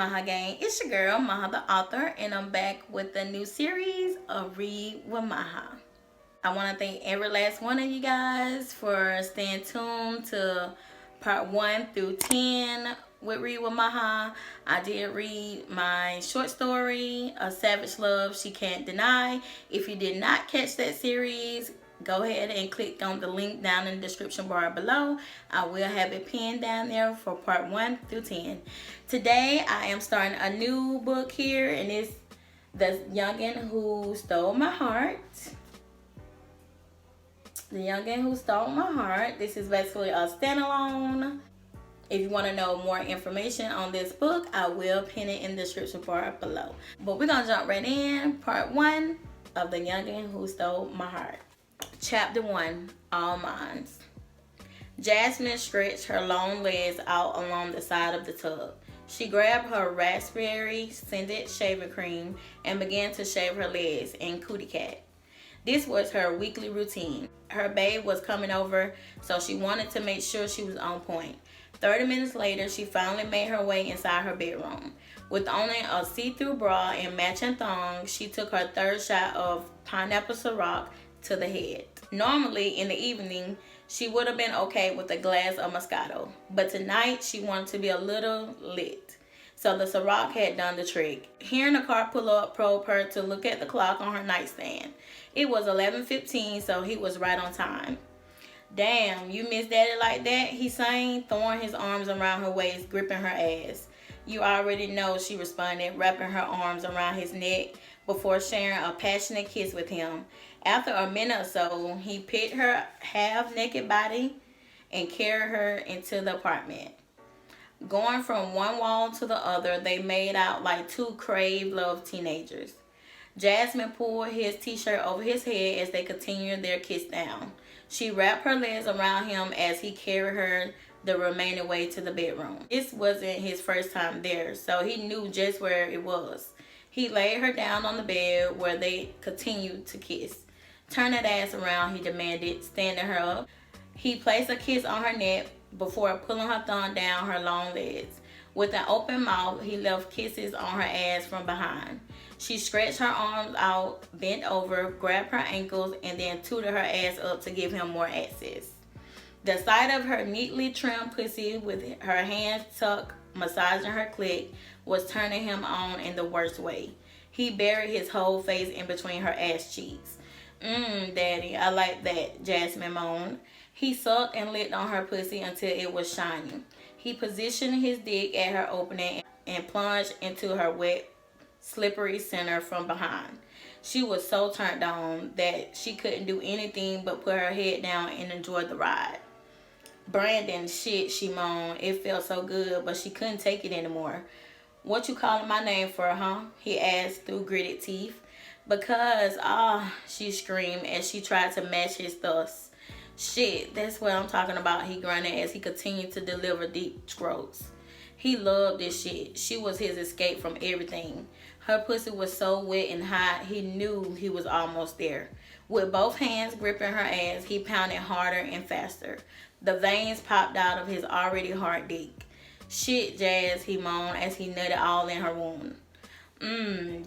Maha gang? It's your girl Maha the author, and I'm back with a new series of Read with Maha. I want to thank every last one of you guys for staying tuned to part 1 through 10 with Read with Maha. I did read my short story, A Savage Love She Can't Deny. If you did not catch that series, go ahead and click on the link down in the description bar below. I will have it pinned down there for part 1 through 10. Today I am starting a new book here, and it's The Youngin' Who Stole My Heart. The Youngin' Who Stole My Heart. This is basically a standalone. If you want to know more information on this book, I will pin it in the description bar below. But we're going to jump right in. Part 1 of The Youngin' Who Stole My Heart. Chapter 1, All Minds. Jasmine stretched her long legs out along the side of the tub. She grabbed her raspberry scented shaving cream and began to shave her legs in 𝐒𝐑𝐀𝐀𝐒𝐄. This was her weekly routine. Her babe was coming over, so she wanted to make sure she was on point. 30 minutes later, she finally made her way inside her bedroom. With only a see-through bra and matching thongs, she took her third shot of pineapple Ciroc to the head. Normally, in the evening, she would have been okay with a glass of Moscato, but tonight she wanted to be a little lit. So the Ciroc had done the trick. Hearing the car pull up probed her to look at the clock on her nightstand. It was 11:15, so he was right on time. "Damn, you miss daddy like that?" he sang, throwing his arms around her waist, gripping her ass. "You already know," she responded, wrapping her arms around his neck before sharing a passionate kiss with him. After a minute or so, he picked her half-naked body and carried her into the apartment. Going from one wall to the other, they made out like two crave-love teenagers. Jasmine pulled his t-shirt over his head as they continued their kiss down. She wrapped her legs around him as he carried her the remaining way to the bedroom. This wasn't his first time there, so he knew just where it was. He laid her down on the bed where they continued to kiss. "Turn that ass around," he demanded, standing her up. He placed a kiss on her neck before pulling her thumb down her long legs. With an open mouth, he left kisses on her ass from behind. She stretched her arms out, bent over, grabbed her ankles, and then tooted her ass up to give him more access. The sight of her neatly trimmed pussy with her hands tucked, massaging her clit, was turning him on in the worst way. He buried his whole face in between her ass cheeks. Daddy, I like that," Jasmine moaned. He sucked and licked on her pussy until it was shiny. He positioned his dick at her opening and plunged into her wet, slippery center from behind. She was so turned on that she couldn't do anything but put her head down and enjoy the ride. "Brandon, shit," she moaned. It felt so good, but she couldn't take it anymore. "What you calling my name for, huh?" he asked through gritted teeth. "Because, she screamed as she tried to match his thirst. "Shit, that's what I'm talking about," he grunted as he continued to deliver deep strokes. He loved this shit. She was his escape from everything. Her pussy was so wet and hot, he knew he was almost there. With both hands gripping her ass, he pounded harder and faster. The veins popped out of his already hard dick. "Shit, Jazz," he moaned as he nutted all in her wound.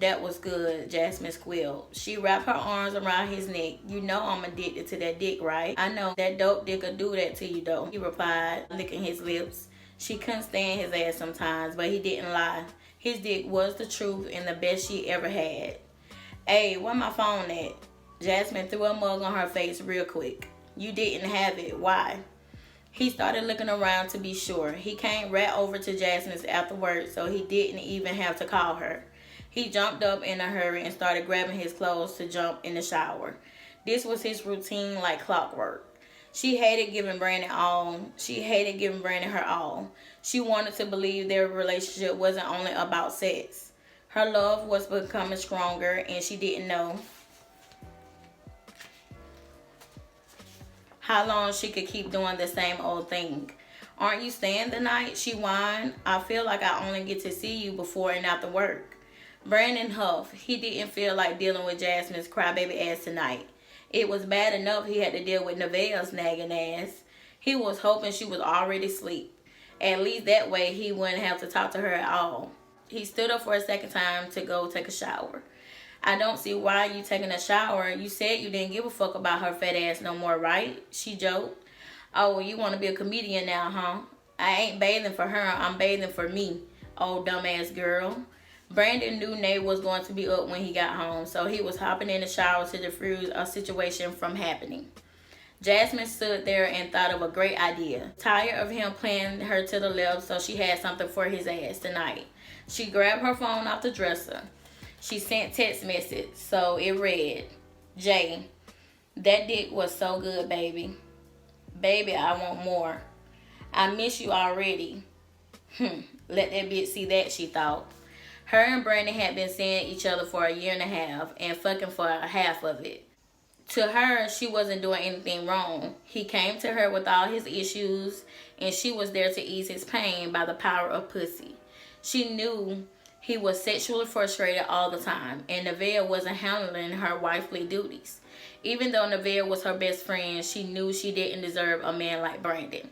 That was good," Jasmine squealed. She wrapped her arms around his neck. "You know I'm addicted to that dick, right?" "I know that dope dick'll do that to you, though," he replied, licking his lips. She couldn't stand his ass sometimes, but he didn't lie. His dick was the truth and the best she ever had. "Hey, where my phone at?" Jasmine threw a mug on her face real quick. "You didn't have it. Why?" He started looking around to be sure. He came right over to Jasmine's afterwards, so he didn't even have to call her. He jumped up in a hurry and started grabbing his clothes to jump in the shower. This was his routine like clockwork. She hated giving Brandon her all. She wanted to believe their relationship wasn't only about sex. Her love was becoming stronger, and she didn't know how long she could keep doing the same old thing. "Aren't you staying the night?" she whined. "I feel like I only get to see you before and after work." Brandon huffed. He didn't feel like dealing with Jasmine's crybaby ass tonight. It was bad enough he had to deal with Nevaeh's nagging ass. He was hoping she was already asleep. At least that way he wouldn't have to talk to her at all. He stood up for a second time to go take a shower. I don't see why you taking a shower. You said you didn't give a fuck about her fat ass no more, right? She joked. Oh, well, you want to be a comedian now, huh? I ain't bathing for her. I'm bathing for me, old dumbass girl. Brandon knew Nate was going to be up when he got home, so he was hopping in the shower to defuse a situation from happening. Jasmine stood there and thought of a great idea. Tired of him playing her to the left, so she had something for his ass tonight. She grabbed her phone off the dresser. She sent text message, so it read, Jay, that dick was so good, baby. Baby, I want more. I miss you already. Let that bitch see that, she thought. Her and Brandon had been seeing each other for a year and a half and fucking for half of it. To her, she wasn't doing anything wrong. He came to her with all his issues, and she was there to ease his pain by the power of pussy. She knew he was sexually frustrated all the time, and Nevaeh wasn't handling her wifely duties. Even though Nevaeh was her best friend, she knew she didn't deserve a man like Brandon.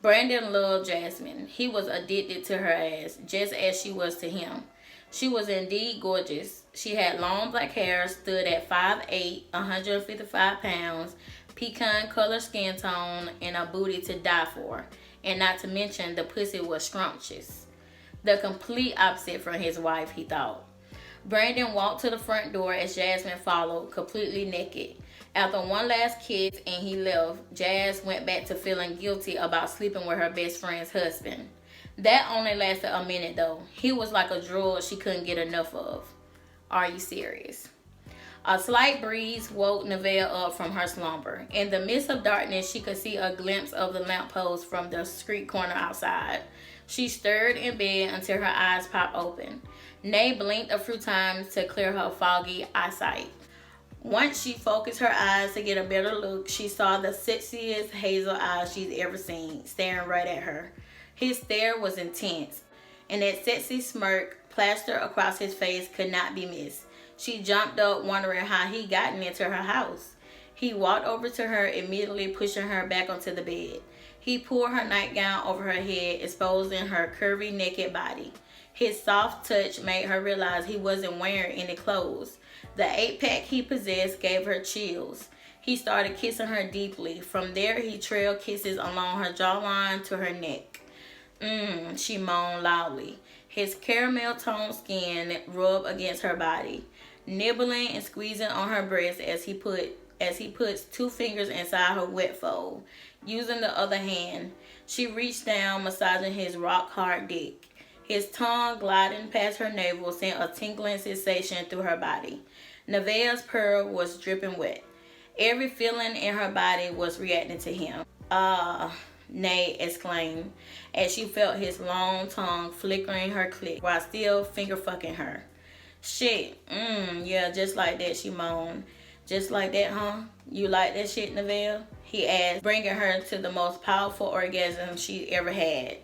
Brandon loved Jasmine. He was addicted to her ass, just as she was to him. She was indeed gorgeous. She had long black hair, stood at 5'8", 155 pounds, pecan color skin tone, and a booty to die for. And not to mention, the pussy was scrumptious. The complete opposite from his wife, he thought. Brandon walked to the front door as Jasmine followed, completely naked. After one last kiss and he left, Jazz went back to feeling guilty about sleeping with her best friend's husband. That only lasted a minute though. He was like a drug she couldn't get enough of. Are you serious? A slight breeze woke Nevaeh up from her slumber. In the midst of darkness, she could see a glimpse of the lamppost from the street corner outside. She stirred in bed until her eyes popped open. Nay blinked a few times to clear her foggy eyesight. Once she focused her eyes to get a better look, she saw the sexiest hazel eyes she's ever seen, staring right at her. His stare was intense, and that sexy smirk plastered across his face could not be missed. She jumped up, wondering how he gotten into her house. He walked over to her, immediately pushing her back onto the bed. He pulled her nightgown over her head, exposing her curvy, naked body. His soft touch made her realize he wasn't wearing any clothes. The 8-pack he possessed gave her chills. He started kissing her deeply. From there, he trailed kisses along her jawline to her neck. She moaned loudly. His caramel-toned skin rubbed against her body, nibbling and squeezing on her breast as he puts 2 fingers inside her wet fold. Using the other hand, she reached down, massaging his rock-hard dick. His tongue gliding past her navel sent a tingling sensation through her body. Nevaeh's pearl was dripping wet. Every feeling in her body was reacting to him. Nay exclaimed as she felt his long tongue flickering her clit while still finger fucking her. Shit, yeah, just like that, she moaned. Just like that, huh? You like that shit, Nevaeh? He asked, bringing her to the most powerful orgasm she ever had.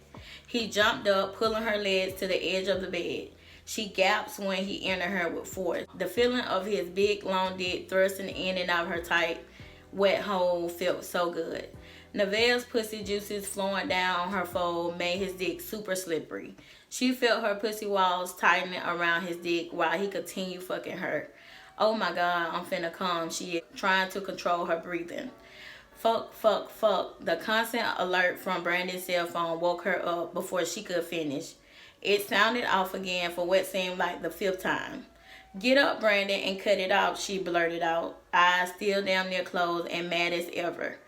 He jumped up, pulling her legs to the edge of the bed. She gasped when he entered her with force. The feeling of his big, long dick thrusting in and out of her tight, wet hole felt so good. Nevaeh's pussy juices flowing down her fold made his dick super slippery. She felt her pussy walls tightening around his dick while he continued fucking her. Oh my God, I'm finna come, she is, trying to control her breathing. Fuck, fuck, fuck. The constant alert from Brandon's cell phone woke her up before she could finish. It sounded off again for what seemed like the 5th time. Get up, Brandon, and cut it off, she blurted out, eyes still damn near closed and mad as ever.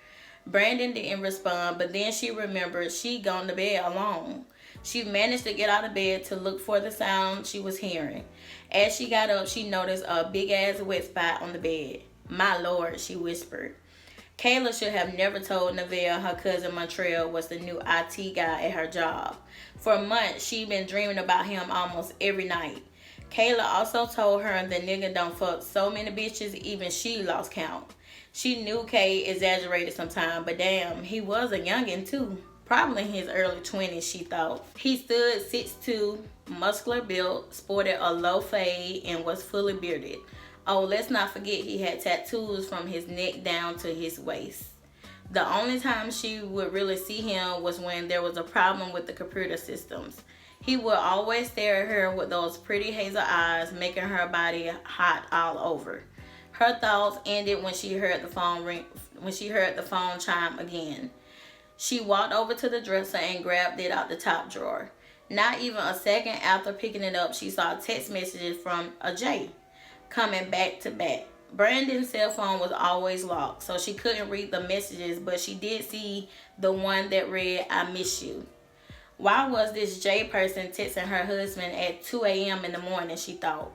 Brandon didn't respond, but then she remembered she'd gone to bed alone. She managed to get out of bed to look for the sound she was hearing. As she got up, she noticed a big-ass wet spot on the bed. My Lord, she whispered. Kayla should have never told Nevaeh her cousin Montreal was the new IT guy at her job. For months, she'd been dreaming about him almost every night. Kayla also told her the nigga done fucked so many bitches, even she lost count. She knew Kay exaggerated sometime, but damn, he was a youngin' too. Probably in his early 20s, she thought. He stood 6'2", muscular built, sported a low fade, and was fully bearded. Oh, let's not forget he had tattoos from his neck down to his waist. The only time she would really see him was when there was a problem with the computer systems. He would always stare at her with those pretty hazel eyes, making her body hot all over. Her thoughts ended when she heard the phone ring. When she heard the phone chime again, she walked over to the dresser and grabbed it out the top drawer. Not even a second after picking it up, she saw text messages from a J coming back to back. Brandon's cell phone was always locked, so she couldn't read the messages, but she did see the one that read, "I miss you." Why was this J person texting her husband at 2 a.m. in the morning, she thought.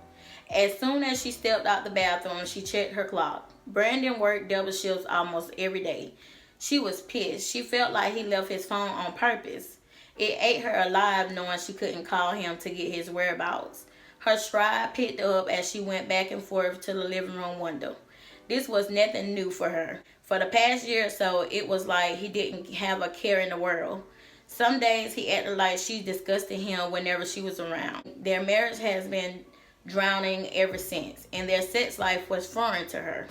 As soon as she stepped out the bathroom, she checked her clock. Brandon worked double shifts almost every day. She was pissed. She felt like he left his phone on purpose. It ate her alive knowing she couldn't call him to get his whereabouts. Her stride picked up as she went back and forth to the living room window. This was nothing new for her. For the past year or so, it was like he didn't have a care in the world. Some days he acted like she disgusted him whenever she was around. Their marriage has been drowning ever since, and their sex life was foreign to her.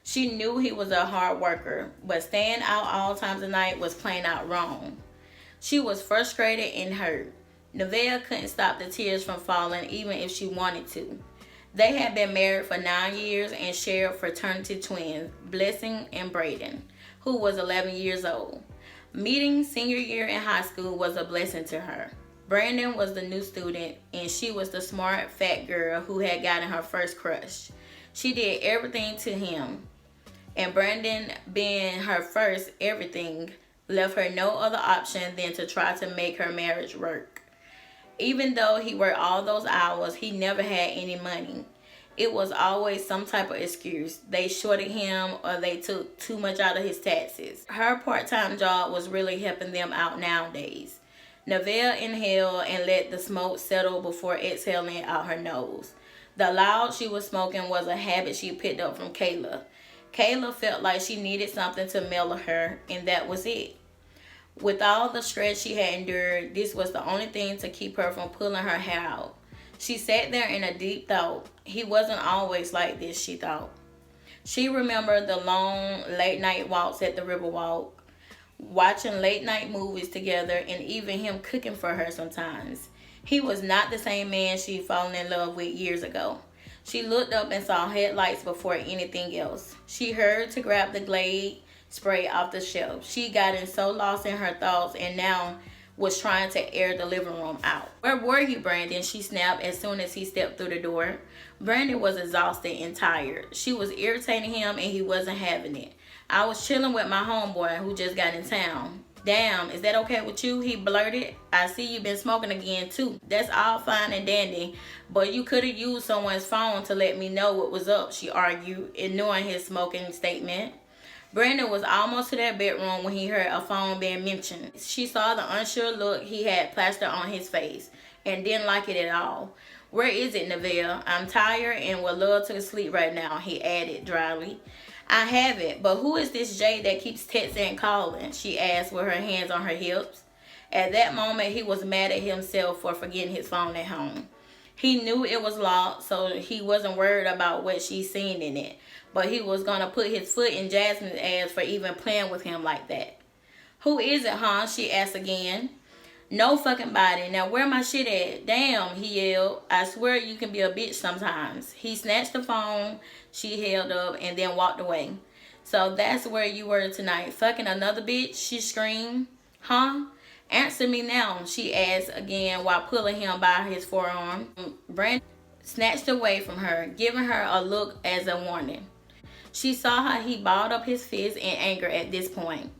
She knew he was a hard worker, but staying out all times of night was plain out wrong. She was frustrated and hurt. Nevaeh couldn't stop the tears from falling even if she wanted to. They had been married for 9 years and shared fraternity twins, Blessing and Braden, who was 11 years old. Meeting senior year in high school was a blessing to her. Brandon was the new student, and she was the smart, fat girl who had gotten her first crush. She did everything to him, and Brandon, being her first everything, left her no other option than to try to make her marriage work. Even though he worked all those hours, he never had any money. It was always some type of excuse. They shorted him or they took too much out of his taxes. Her part-time job was really helping them out nowadays. Nevaeh inhaled and let the smoke settle before exhaling out her nose. The loud she was smoking was a habit she picked up from Kayla. Kayla felt like she needed something to mellow her, and that was it. With all the stress she had endured, this was the only thing to keep her from pulling her hair out. She sat there in a deep thought. He wasn't always like this, she thought. She remembered the long late night walks at the Riverwalk, watching late night movies together, and even him cooking for her sometimes. He was not the same man she'd fallen in love with years ago. She looked up and saw headlights before anything else. She hurried to grab the Glade spray off the shelf. She gotten so lost in her thoughts and now was trying to air the living room out. "Where were you, Brandon?" she snapped as soon as he stepped through the door. Brandon was exhausted and tired. She was irritating him and he wasn't having it. "I was chilling with my homeboy who just got in town." "Damn, is that okay with you?" he blurted. "I see you been smoking again too." "That's all fine and dandy, but you could have used someone's phone to let me know what was up," she argued, ignoring his smoking statement. Brandon was almost to their bedroom when he heard a phone being mentioned. She saw the unsure look he had plastered on his face and didn't like it at all. "Where is it, Nevaeh? I'm tired and would love to sleep right now," he added dryly. "I have it, but who is this Jay that keeps texting and calling?" she asked with her hands on her hips. At that moment, he was mad at himself for forgetting his phone at home. He knew it was locked, so he wasn't worried about what she seen in it. But he was going to put his foot in Jasmine's ass for even playing with him like that. "Who is it, huh?" she asked again. "No fucking body. Now where my shit at?" "Damn," he yelled. "I swear you can be a bitch sometimes." He snatched the phone she held up and then walked away. "So that's where you were tonight, fucking another bitch?" she screamed. "Huh? Answer me now," she asked again while pulling him by his forearm. Brandon snatched away from her, giving her a look as a warning. She saw how he balled up his fist in anger at this point.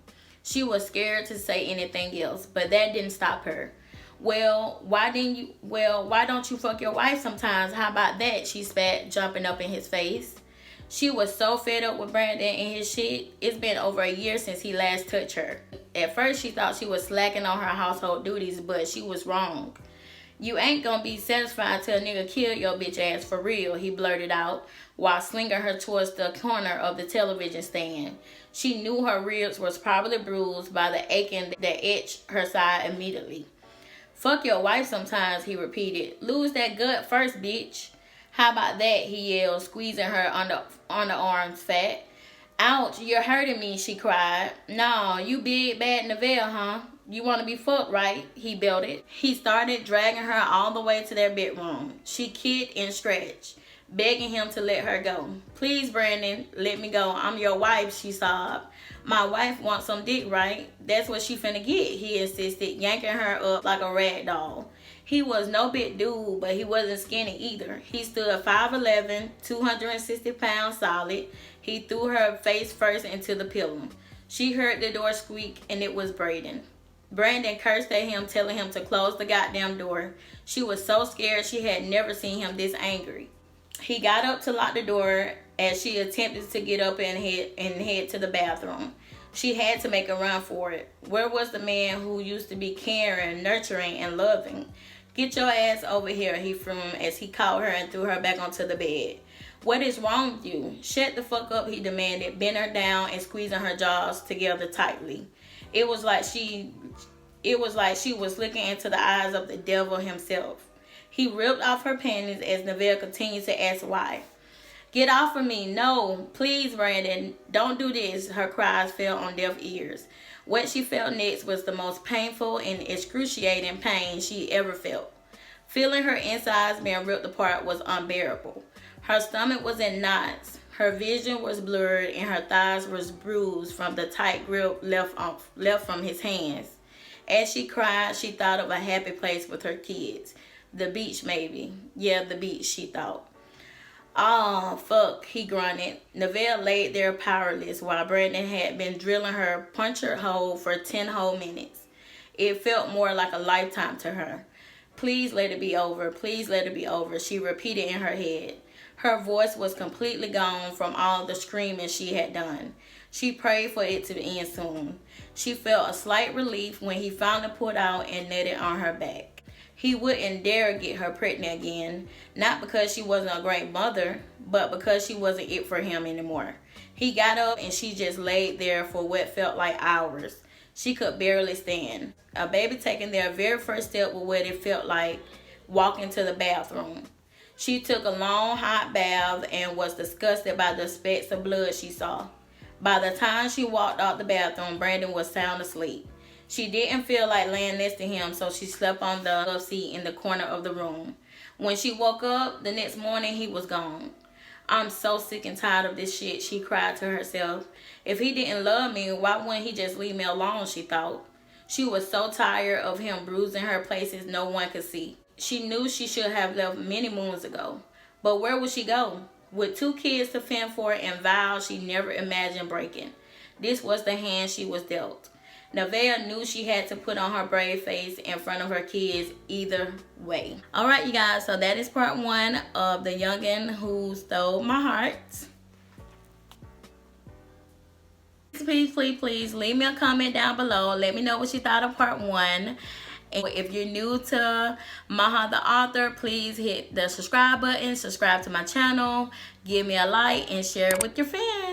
She was scared to say anything else, but that didn't stop her. Well, why don't you fuck your wife sometimes? How about that?" she spat, jumping up in his face. She was so fed up with Brandon and his shit. It's been over a year since he last touched her. At first, she thought she was slacking on her household duties, but she was wrong. "You ain't gonna be satisfied till a nigga kill your bitch ass for real," he blurted out while slinging her towards the corner of the television stand. She knew her ribs was probably bruised by the aching that itched her side immediately. "Fuck your wife sometimes," he repeated. "Lose that gut first, bitch." "How about that?" he yelled, squeezing her under arms fat. Ouch, you're hurting me, she cried. No, you big bad Nevaeh, huh? You want to be fucked, right? He belted. He started dragging her all the way to their bedroom. She kicked and scratched, begging him to let her go. Please, Brandon, let me go. I'm your wife, she sobbed. My wife wants some dick, right? That's what she finna get, he insisted, yanking her up like a rag doll. He was no big dude, but he wasn't skinny either. He stood 5'11", 260 pounds solid. He threw her face first into the pillow. She heard the door squeak, and it was Brandon. Brandon cursed at him, telling him to close the goddamn door. She was so scared she had never seen him this angry. He got up to lock the door as she attempted to get up and head to the bathroom. She had to make a run for it. Where was the man who used to be caring, nurturing, and loving? Get your ass over here, he fumed as he caught her and threw her back onto the bed. What is wrong with you? Shut the fuck up, he demanded, bending her down and squeezing her jaws together tightly. It was like she was looking into the eyes of the devil himself. He ripped off her panties as Nevaeh continued to ask why. Get off of me. No, please, Brandon. Don't do this. Her cries fell on deaf ears. What she felt next was the most painful and excruciating pain she ever felt. Feeling her insides being ripped apart was unbearable. Her stomach was in knots. Her vision was blurred and her thighs were bruised from the tight grip left from his hands. As she cried, she thought of a happy place with her kids. The beach, maybe. Yeah, the beach, she thought. Oh, fuck, he grunted. Nevaeh laid there powerless while Brandon had been drilling her punctured hole for 10 whole minutes. It felt more like a lifetime to her. Please let it be over. Please let it be over, she repeated in her head. Her voice was completely gone from all the screaming she had done. She prayed for it to end soon. She felt a slight relief when he finally pulled out and netted on her back. He wouldn't dare get her pregnant again, not because she wasn't a great mother, but because she wasn't it for him anymore. He got up and she just laid there for what felt like hours. She could barely stand. A baby taking their very first step with what it felt like walking to the bathroom. She took a long hot bath and was disgusted by the specks of blood she saw. By the time she walked out the bathroom, Brandon was sound asleep. She didn't feel like laying next to him, so she slept on the love seat in the corner of the room. When she woke up the next morning, he was gone. I'm so sick and tired of this shit, she cried to herself. If he didn't love me, why wouldn't he just leave me alone, she thought. She was so tired of him bruising her places no one could see. She knew she should have left many moons ago. But where would she go? With 2 kids to fend for and vows she never imagined breaking. This was the hand she was dealt. Nevaeh knew she had to put on her brave face in front of her kids either way. Alright, you guys, so that is part 1 of The Youngin' Who Stole My Heart. Please leave me a comment down below. Let me know what you thought of part 1. And if you're new to Maha the author, please hit the subscribe button, subscribe to my channel, give me a like, and share it with your friends.